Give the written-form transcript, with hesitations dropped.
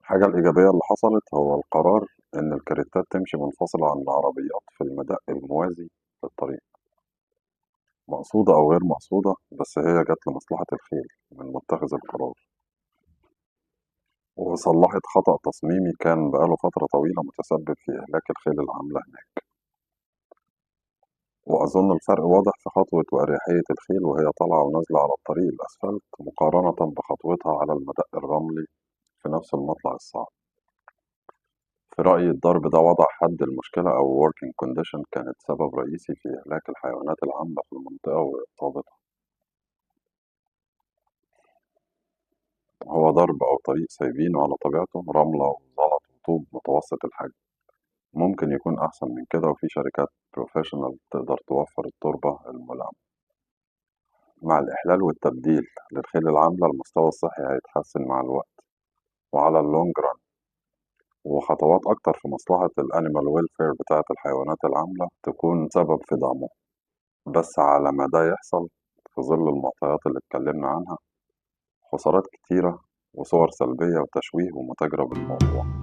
الحاجة الإيجابية اللي حصلت هو القرار إن الكاريتات تمشي منفصلة عن العربيات في المدق الموازي للطريق، مقصودة أو غير مقصودة، بس هي جت لمصلحة الخيل من متخذ القرار، وصلحت خطأ تصميمي كان بقاله فترة طويلة متسبب في إهلاك الخيل العاملة هناك. وأظن الفرق واضح في خطوة وأريحية الخيل وهي طالعة ونازلة على الطريق الأسفلت مقارنة بخطوتها على المدق الرملي في نفس المطلع الصعب. في رأيي الضرب ده وضع حد المشكلة أو working condition كانت سبب رئيسي في إهلاك الحيوانات العامة في المنطقة وإصابتها. هو ضرب أو طريق سايبينه على طبيعته رملة وزلط وطوب متوسط الحجم، ممكن يكون أحسن من كده، وفي شركات بروفيشنال تقدر توفر التربة الملائمة. مع الإحلال والتبديل للخيل العاملة المستوى الصحي هيتحسن مع الوقت وعلى اللونج ران، وخطوات أكتر في مصلحة الأنيمال ويلفير بتاعة الحيوانات العاملة تكون سبب في دعمه. بس على ما ده يحصل، في ظل المعطيات اللي اتكلمنا عنها، خسارات كتيرة وصور سلبية وتشويه ومتاجرة بالموضوع.